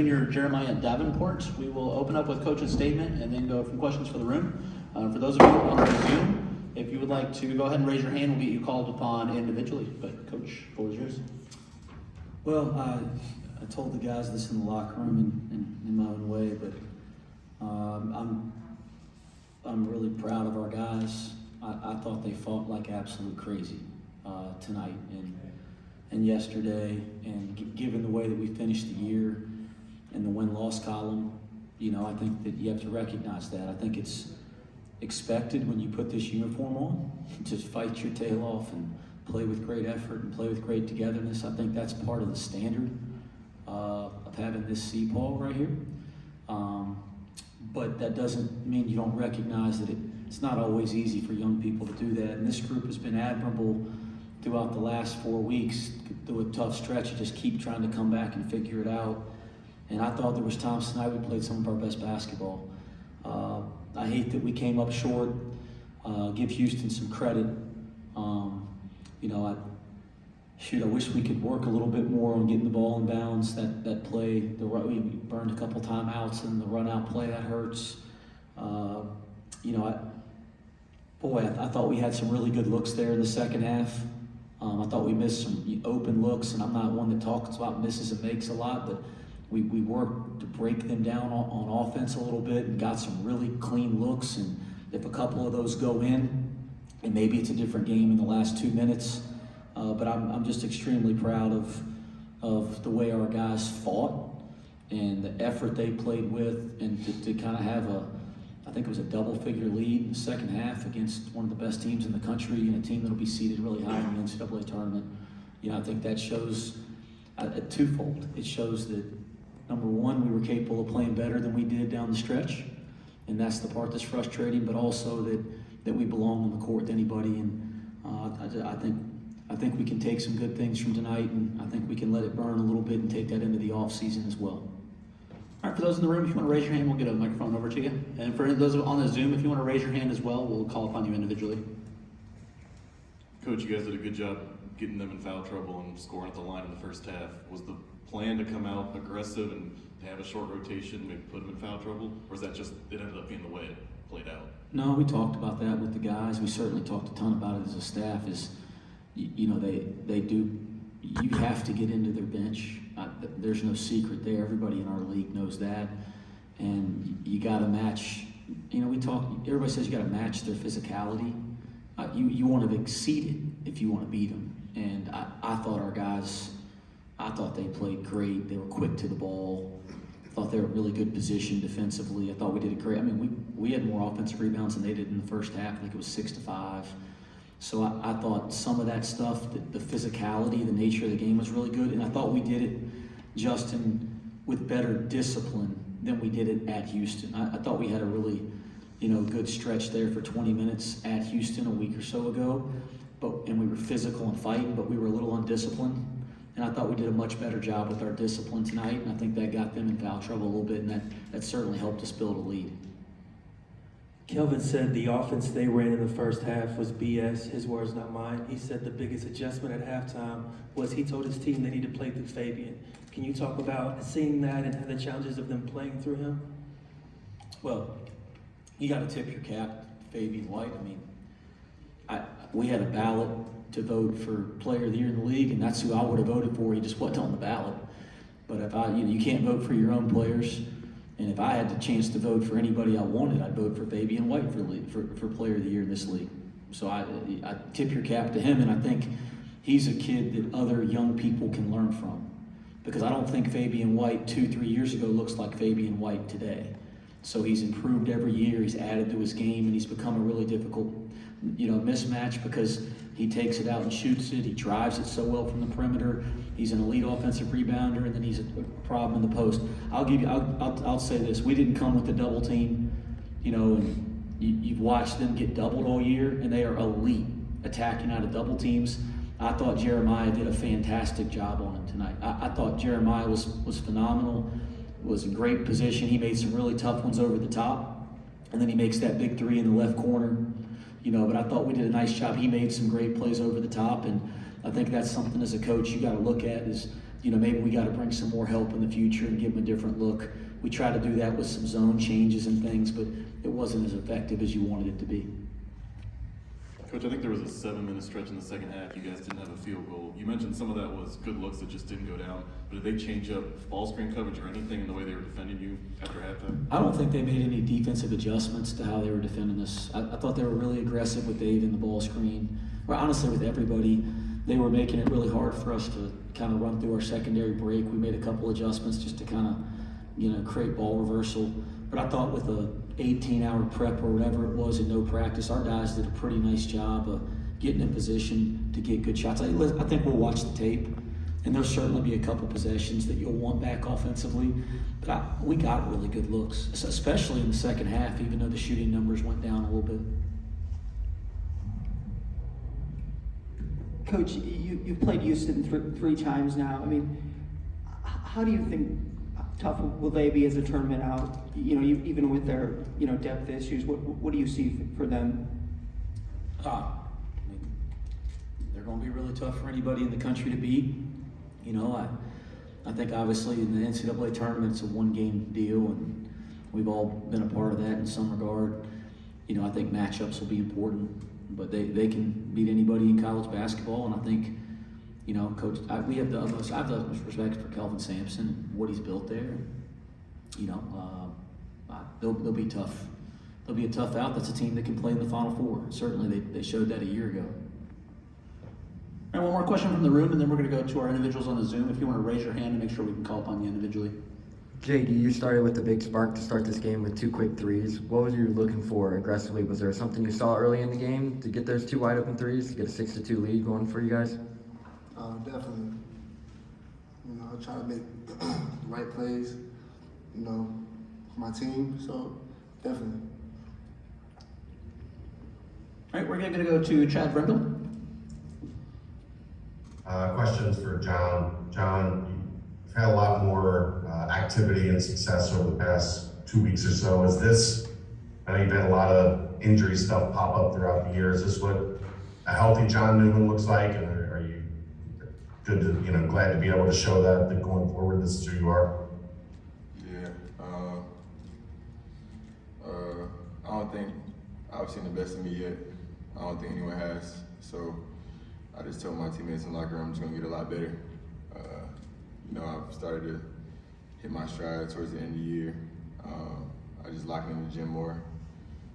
junior Jeremiah Davenport. We will open up with Coach's statement and then go from questions for the room. For those of you on the Zoom, if you would like to go ahead and raise your hand, we'll get you called upon individually. But Coach, the floor is yours. Well, I told the guys this in the locker room in my own way, but I'm really proud of our guys. I thought they fought like absolute crazy tonight and yesterday, and given the way that we finished the year in the win-loss column, you know, I think that you have to recognize that. I think it's expected when you put this uniform on to fight your tail off and play with great effort and play with great togetherness. I think that's part of the standard of having this C-Paul right here. But that doesn't mean you don't recognize that it's not always easy for young people to do that. And this group has been admirable throughout the last 4 weeks, through a tough stretch, you just keep trying to come back and figure it out. And I thought there was times tonight we played some of our best basketball. I hate that we came up short. Give Houston some credit. You know, I wish we could work a little bit more on getting the ball in bounds. That play, we burned a couple timeouts, and the run-out play, that hurts. You know, I thought we had some really good looks there in the second half. I thought we missed some open looks, and I'm not one that talks about misses and makes a lot, but we worked to break them down on offense a little bit and got some really clean looks. And if a couple of those go in, and maybe it's a different game in the last 2 minutes, but I'm just extremely proud of the way our guys fought and the effort they played with, and to kind of have I think it was a double-figure lead in the second half against one of the best teams in the country, and a team that'll be seated really high in the NCAA tournament. You know, I think that shows twofold. It shows that, number one, we were capable of playing better than we did down the stretch, and that's the part that's frustrating, but also that we belong on the court to anybody. And I think we can take some good things from tonight, and I think we can let it burn a little bit and take that into the off-season as well. All right, for those in the room, if you want to raise your hand, we'll get a microphone over to you. And for those on the Zoom, if you want to raise your hand as well, we'll call upon you individually. Coach, you guys did a good job getting them in foul trouble and scoring at the line in the first half. Was the plan to come out aggressive and have a short rotation, maybe put them in foul trouble? Or is that just, it ended up being the way it played out? No, we talked about that with the guys. We certainly talked a ton about it as a staff. You know, they do, you have to get into their bench. There's no secret there. Everybody in our league knows that. And you got to match, you know, everybody says you got to match their physicality. You want to exceed it if you want to beat them. And I thought our guys, they played great. They were quick to the ball. I thought they were in really good position defensively. I thought we did a great, I mean, we had more offensive rebounds than they did in the first half. I think it was 6-5. So I thought some of that stuff, the physicality, the nature of the game was really good. And I thought we did it, Justin, with better discipline than we did it at Houston. I thought we had a really, you know, good stretch there for 20 minutes at Houston a week or so ago. And we were physical and fighting, but we were a little undisciplined. And I thought we did a much better job with our discipline tonight. And I think that got them in foul trouble a little bit, and that certainly helped us build a lead. Kelvin said the offense they ran in the first half was BS, his words, not mine. He said the biggest adjustment at halftime was he told his team they need to play through Fabian. Can you talk about seeing that and the challenges of them playing through him? Well, you got to tip your cap to Fabian White. I mean, we had a ballot to vote for Player of the Year in the league, and that's who I would have voted for. He just wasn't on the ballot. But if you can't vote for your own players. And if I had the chance to vote for anybody I wanted, I'd vote for Fabian White for Player of the Year in this league. So I tip your cap to him, and I think he's a kid that other young people can learn from. Because I don't think Fabian White 2-3 years ago looks like Fabian White today. So he's improved every year, he's added to his game, and he's become a really difficult, you know, mismatch because he takes it out and shoots it, he drives it so well from the perimeter. He's an elite offensive rebounder, and then he's a problem in the post. I'll say this: we didn't come with the double team, you know, and you've watched them get doubled all year, and they are elite attacking out of double teams. I thought Jeremiah did a fantastic job on him tonight. I thought Jeremiah was phenomenal, was in great position. He made some really tough ones over the top, and then he makes that big three in the left corner, you know. But I thought we did a nice job. He made some great plays over the top, and I think that's something as a coach you got to look at is maybe we got to bring some more help in the future and give them a different look. We tried to do that with some zone changes and things, but it wasn't as effective as you wanted it to be. Coach, I think there was a 7-minute stretch in the second half. You guys didn't have a field goal. You mentioned some of that was good looks that just didn't go down, but did they change up ball screen coverage or anything in the way they were defending you after halftime? I don't think they made any defensive adjustments to how they were defending us. I thought they were really aggressive with Dave in the ball screen. Well, honestly, with everybody, they were making it really hard for us to kind of run through our secondary break. We made a couple adjustments just to kind of, create ball reversal. But I thought with a 18-hour prep or whatever it was and no practice, our guys did a pretty nice job of getting in position to get good shots. I think we'll watch the tape, and there'll certainly be a couple possessions that you'll want back offensively. But we got really good looks, especially in the second half, even though the shooting numbers went down a little bit. Coach, you've played Houston three times now. I mean, how do you think tough will they be as a tournament out? Even with their depth issues, what do you see for them? They're going to be really tough for anybody in the country to beat. I think obviously in the NCAA tournament it's a one-game deal, and we've all been a part of that in some regard. I think matchups will be important, but they can beat anybody in college basketball, and I think, Coach, I have the utmost respect for Kelvin Sampson and what he's built there. They'll be tough. They'll be a tough out. That's a team that can play in the Final Four. Certainly, they showed that a year ago. All right, one more question from the room, and then we're going to go to our individuals on the Zoom. If you want to raise your hand and make sure we can call upon you individually. JD, you started with the big spark to start this game with 2 quick threes. What was you looking for aggressively? Was there something you saw early in the game to get those 2 wide open threes, to get a 6-2 lead going for you guys? Definitely. I try to make the right plays, for my team. So definitely. All right, we're going to go to Chad Brendel. Questions for John. John, you've had a lot more activity and success over the past 2 weeks or so. I know you've had a lot of injury stuff pop up throughout the year. Is this what a healthy John Newman looks like? And are you good to, glad to be able to show that going forward, this is who you are? Yeah. I don't think I've seen the best of me yet. I don't think anyone has. So I just told my teammates in the locker room I'm just gonna get a lot better. I've started to hit my stride towards the end of the year. I just locked in the gym more.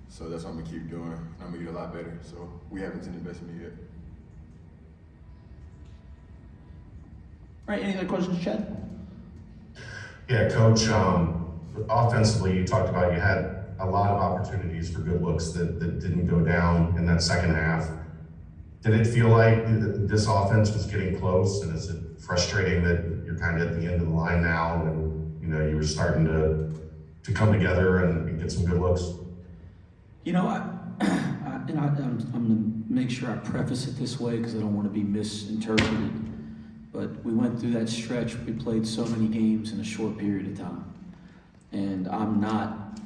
So that's what I'm gonna keep doing. I'm gonna get a lot better. So we haven't seen the best of me yet. All right, any other questions, Chad? Yeah, Coach, offensively, you talked about you had a lot of opportunities for good looks that didn't go down in that second half. Did it feel like this offense was getting close, and is it frustrating that you're kind of at the end of the line now and you were starting to come together and get some good looks? I'm going to make sure I preface it this way because I don't want to be misinterpreted. But we went through that stretch. We played so many games in a short period of time. And I'm not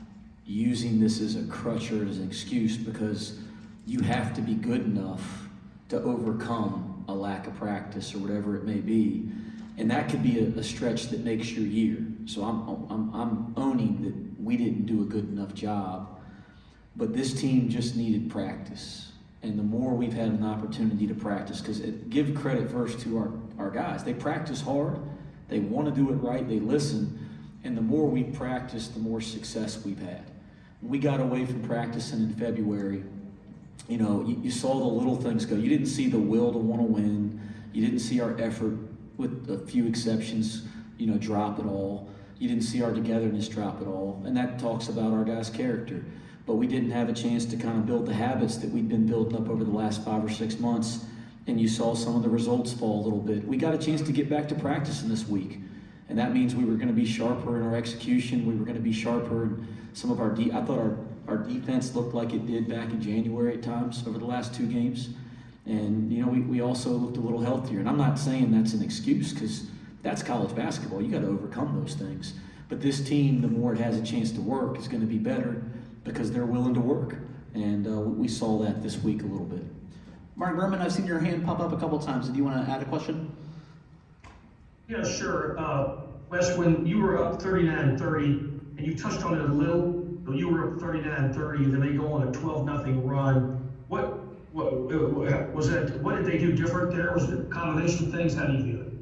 using this as a crutch or as an excuse, because you have to be good enough to overcome a lack of practice or whatever it may be. And that could be a stretch that makes your year. So I'm owning that we didn't do a good enough job. But this team just needed practice. And the more we've had an opportunity to practice, because give credit first to our guys. They practice hard. They want to do it right. They listen. And the more we practice, the more success we've had. When we got away from practicing in February, you saw the little things go. You didn't see the will to want to win. You didn't see our effort, with a few exceptions, drop at all. You didn't see our togetherness drop at all. And that talks about our guys' character. But we didn't have a chance to kind of build the habits that we'd been building up over the last 5 or 6 months. And you saw some of the results fall a little bit. We got a chance to get back to practicing this week. And that means we were going to be sharper in our execution. We were going to be sharper in some of our I thought our defense looked like it did back in January at times over the last 2 games. And, we also looked a little healthier. And I'm not saying that's an excuse, because that's college basketball. You got to overcome those things. But this team, the more it has a chance to work, is going to be better because they're willing to work. And we saw that this week a little bit. Mark Berman, I've seen your hand pop up a couple times. Do you want to add a question? Yeah, sure. Wes, when you were up 39-30, and you touched on it a little, when you were up 39-30, and then they go on a 12-0 run, what was that? What did they do different there? Was it a combination of things? How do you view it?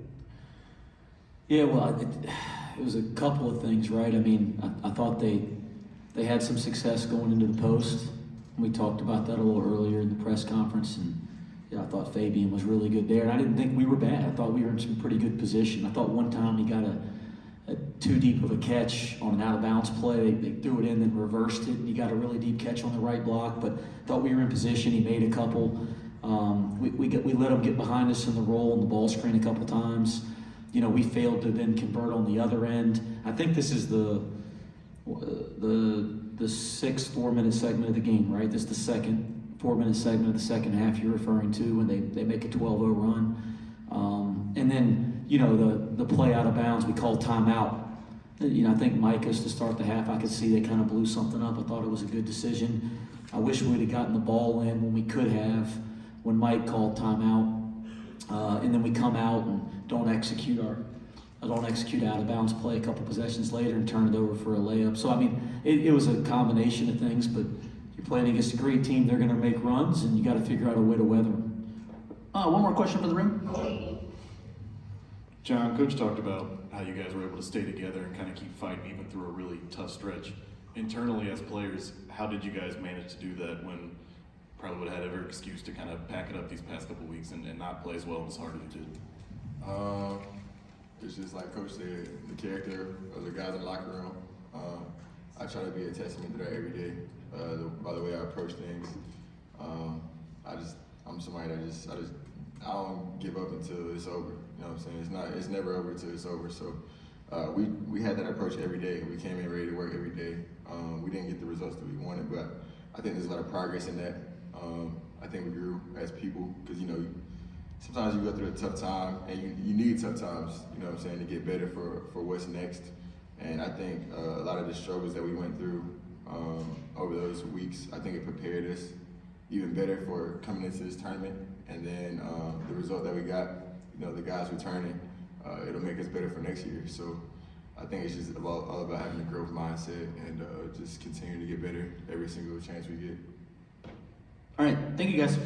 Yeah, well, it was a couple of things, right? I mean, I thought they had some success going into the post. We talked about that a little earlier in the press conference, and I thought Fabian was really good there. And I didn't think we were bad. I thought we were in some pretty good position. I thought one time he got a too deep of a catch on an out-of-bounds play. They threw it in, then reversed it, and he got a really deep catch on the right block. But thought we were in position. He made a couple. We let him get behind us in the roll and the ball screen a couple times. We failed to then convert on the other end. I think this is the 6th 4-minute segment of the game, right? This is the second 4-minute segment of the second half you're referring to when they make a 12-0 run. And then, the play out of bounds, we called timeout. I think Micah's to start the half. I could see they kind of blew something up. I thought it was a good decision. I wish we'd have gotten the ball in when we could have, when Mike called timeout. And then we come out and don't execute out of bounds play a couple possessions later and turn it over for a layup. So, I mean, it was a combination of things, but you're playing against a great team. They're going to make runs, and you got to figure out a way to weather them. One more question for the room. John, Coach talked about how you guys were able to stay together and kind of keep fighting even through a really tough stretch. Internally as players, how did you guys manage to do that when probably would have had every excuse to kind of pack it up these past couple weeks and not play as well and as hard as you did? It's just like Coach said, the character of the guys in the locker room. I try to be a testament to that every day by the way I approach things. I'm somebody that I don't give up until it's over. You know what I'm saying? It's never over until it's over. So we had that approach every day. We came in ready to work every day. We didn't get the results that we wanted, but I think there's a lot of progress in that. I think we grew as people because sometimes you go through a tough time and you need tough times, you know what I'm saying, to get better for what's next. And I think a lot of the struggles that we went through over those weeks, I think it prepared us even better for coming into this tournament. And then the result that we got, the guys returning, it'll make us better for next year. So I think it's just all about having a growth mindset and just continuing to get better every single chance we get. All right, thank you guys.